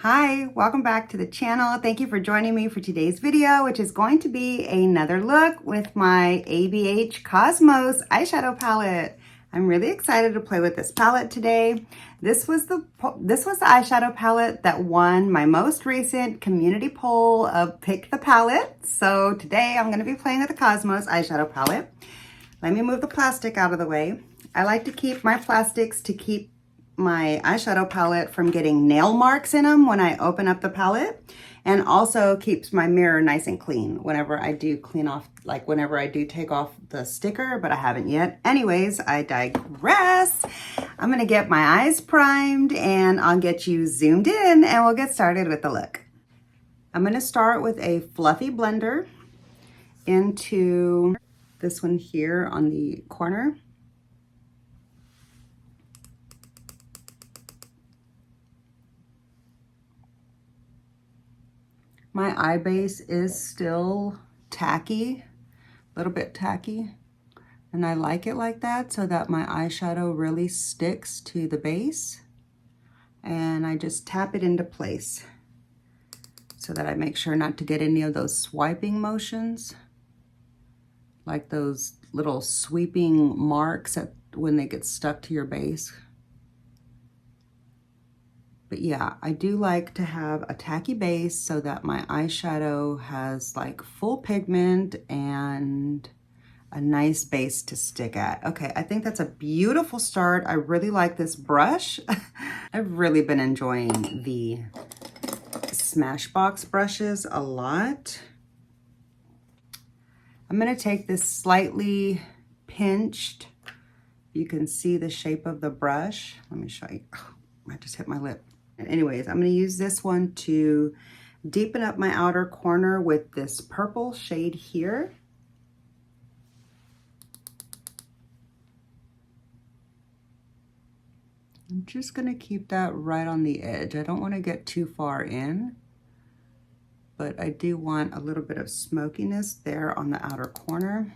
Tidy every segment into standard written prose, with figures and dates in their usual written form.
Hi, welcome back to the channel. Thank you for joining me for today's video, which is going to be another look with my ABH Cosmos eyeshadow palette. I'm really excited to play with this palette today. This was the eyeshadow palette that won my most recent community poll of Pick the Palette. So today I'm going to be playing with the Cosmos eyeshadow palette. Let me move the plastic out of the way. I like to keep my plastics to keep my eyeshadow palette from getting nail marks in them when I open up the palette, and also keeps my mirror nice and clean whenever I do clean off, like whenever I do take off the sticker, but I haven't yet. Anyways, I digress. I'm gonna get my eyes primed and I'll get you zoomed in and we'll get started with the look. I'm gonna start with a fluffy blender into this one here on the corner. My eye base is still tacky, a little bit tacky, and I like it like that so that my eyeshadow really sticks to the base. And I just tap it into place so that I make sure not to get any of those swiping motions, like those little sweeping marks when they get stuck to your base. But yeah, I do like to have a tacky base so that my eyeshadow has like full pigment and a nice base to stick at. Okay, I think that's a beautiful start. I really like this brush. I've really been enjoying the Smashbox brushes a lot. I'm gonna take this slightly pinched, you can see the shape of the brush. Let me show you. Oh, I just hit my lip. Anyways, I'm going to use this one to deepen up my outer corner with this purple shade here. I'm just going to keep that right on the edge. I don't want to get too far in, but I do want a little bit of smokiness there on the outer corner.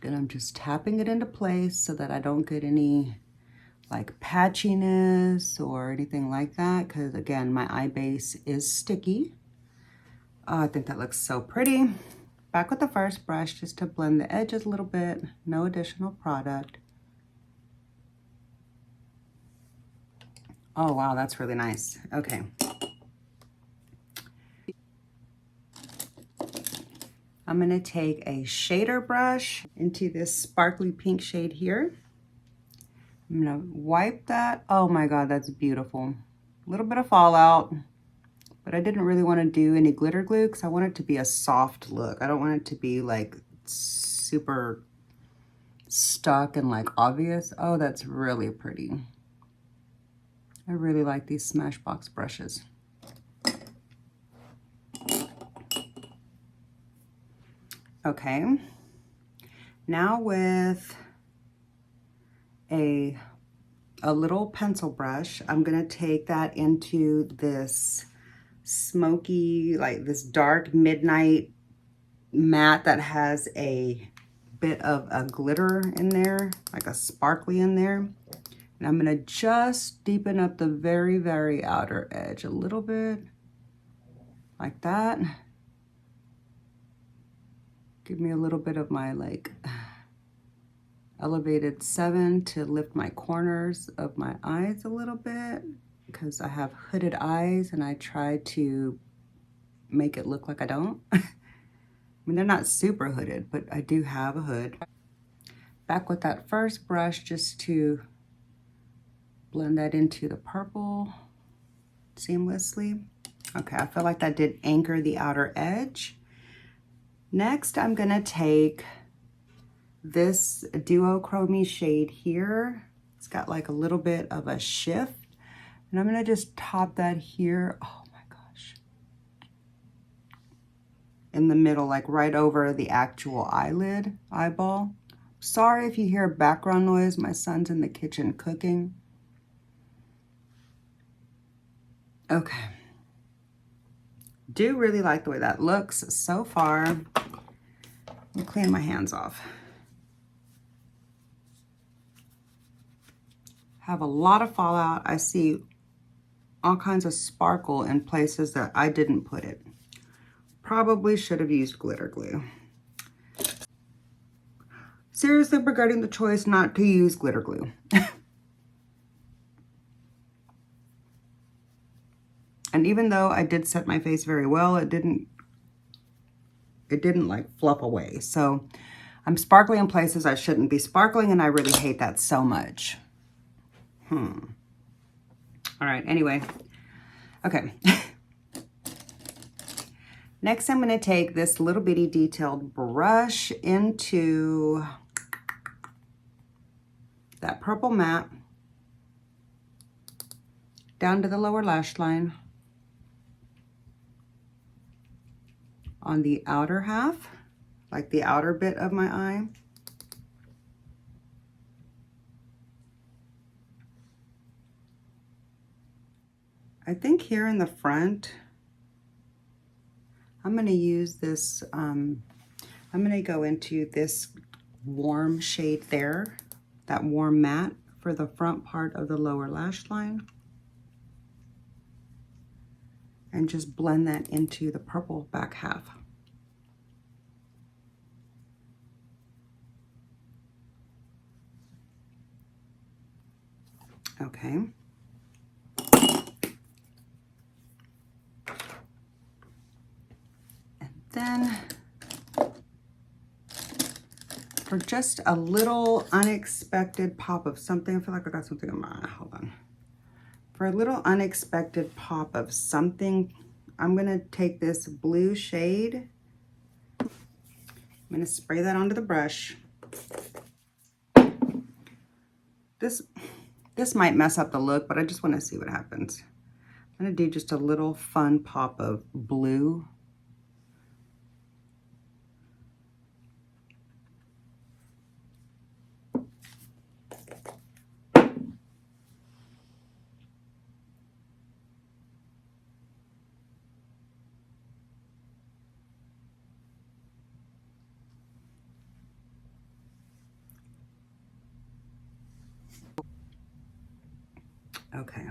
And I'm just tapping it into place so that I don't get any like patchiness or anything like that, because again, my eye base is sticky. Oh, I think that looks so pretty. Back with the first brush just to blend the edges a little bit, no additional product. Oh wow, that's really nice. Okay. I'm gonna take a shader brush into this sparkly pink shade here. I'm gonna wipe that. Oh my God, that's beautiful. A little bit of fallout, but I didn't really want to do any glitter glue because I want it to be a soft look. I don't want it to be like super stuck and like obvious. Oh, that's really pretty. I really like these Smashbox brushes. Okay, now with a little pencil brush, I'm gonna take that into this smoky, like this dark midnight matte that has a bit of a glitter in there, like a sparkly in there. And I'm gonna just deepen up the very, very outer edge a little bit, like that. Give me a little bit of my like elevated 7 to lift my corners of my eyes a little bit, because I have hooded eyes and I try to make it look like I don't. I mean, they're not super hooded, but I do have a hood. Back with that first brush just to blend that into the purple seamlessly. Okay, I feel like that did anchor the outer edge. Next, I'm gonna take this duochrome shade here. It's got like a little bit of a shift, and I'm gonna just top that here. Oh my gosh. In the middle, like right over the actual eyeball. Sorry if you hear background noise. My son's in the kitchen cooking. Okay. do really like the way that looks so far. I'll clean my hands off. Have a lot of fallout. I see all kinds of sparkle in places that I didn't put it. Probably should have used glitter glue. Seriously regretting the choice not to use glitter glue. And even though I did set my face very well, it didn't like fluff away. So I'm sparkling in places I shouldn't be sparkling, and I really hate that so much. All right, anyway. Okay. Next, I'm going to take this little bitty detailed brush into that purple matte down to the lower lash line on the outer half, like the outer bit of my eye. I think here in the front, I'm going to use this, I'm going to go into this warm shade there, that warm matte for the front part of the lower lash line. And just blend that into the purple back half. Okay. And then for just a little unexpected pop of something, I feel like I got something in my eye, hold on. For a little unexpected pop of something, I'm gonna take this blue shade. I'm gonna spray that onto the brush. This might mess up the look, but I just wanna see what happens. I'm gonna do just a little fun pop of blue. Okay.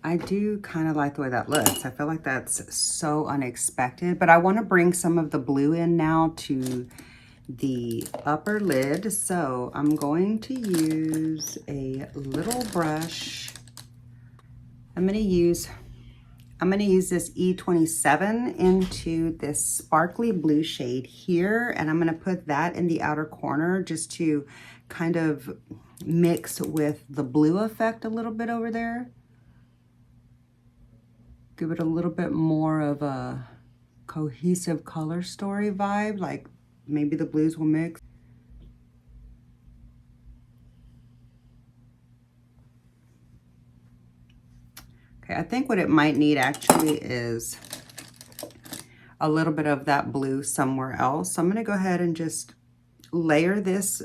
I do kind of like the way that looks. I feel like that's so unexpected, but I want to bring some of the blue in now to the upper lid. So I'm going to use a little brush. I'm going to use this E27 into this sparkly blue shade here, and I'm going to put that in the outer corner just to kind of mix with the blue effect a little bit over there. Give it a little bit more of a cohesive color story vibe, like maybe the blues will mix. Okay, I think what it might need actually is a little bit of that blue somewhere else. So I'm gonna go ahead and just layer this.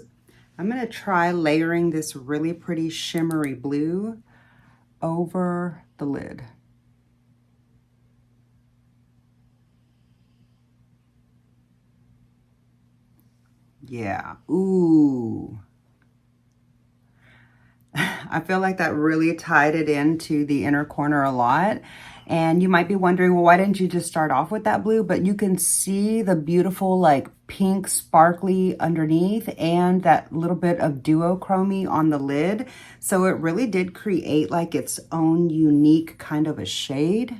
I'm gonna try layering this really pretty shimmery blue over the lid. Yeah, ooh. I feel like that really tied it into the inner corner a lot. And you might be wondering, well, why didn't you just start off with that blue? But you can see the beautiful like pink sparkly underneath and that little bit of duochrome on the lid. So it really did create like its own unique kind of a shade.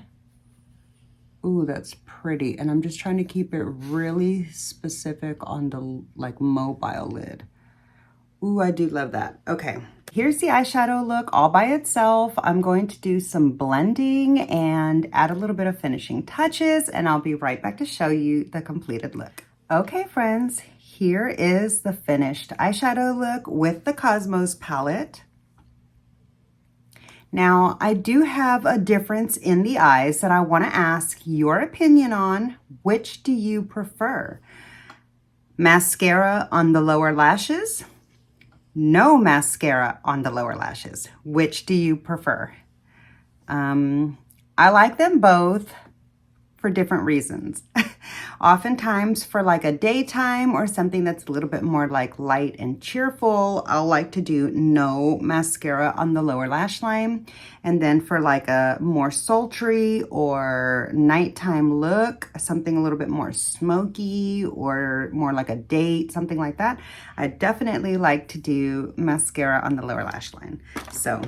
Ooh, that's pretty. And I'm just trying to keep it really specific on the like mobile lid. Ooh, I do love that. Okay, here's the eyeshadow look all by itself. I'm going to do some blending and add a little bit of finishing touches, and I'll be right back to show you the completed look. Okay, friends, here is the finished eyeshadow look with the Cosmos palette. Now, I do have a difference in the eyes that I want to ask your opinion on. Which do you prefer? Mascara on the lower lashes? No mascara on the lower lashes. Which do you prefer? I like them both. for different reasons. Oftentimes for like a daytime or something that's a little bit more like light and cheerful, I'll like to do no mascara on the lower lash line. And then for like a more sultry or nighttime look, something a little bit more smoky or more like a date, something like that, I definitely like to do mascara on the lower lash line. So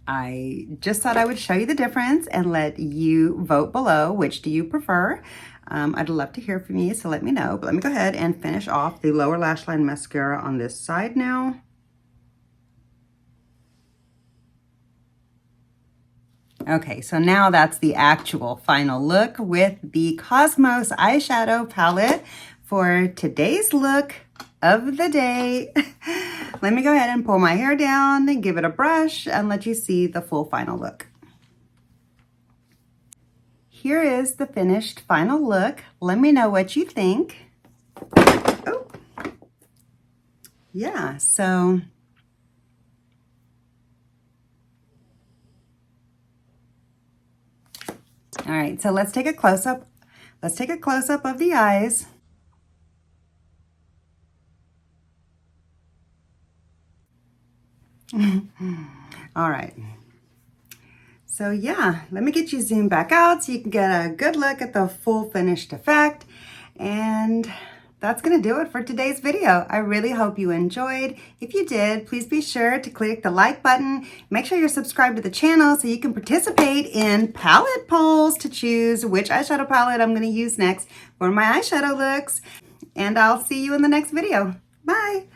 I just thought I would show you the difference and let you vote below. Which do you prefer? I'd love to hear from you, so let me know. But let me go ahead and finish off the lower lash line mascara on this side now. Okay, so now that's the actual final look with the Cosmos eyeshadow palette for today's look of the day. Let me go ahead and pull my hair down and give it a brush and let you see the full final look. Here is the finished final look. Let me know what you think. Oh, yeah, so all right, so let's take a close-up. Let's take a close-up of the eyes. All right. So yeah, let me get you zoomed back out so you can get a good look at the full finished effect. And that's gonna do it for today's video. I really hope you enjoyed. If you did, please be sure to click the like button. Make sure you're subscribed to the channel so you can participate in palette polls to choose which eyeshadow palette I'm gonna use next for my eyeshadow looks. And I'll see you in the next video. Bye.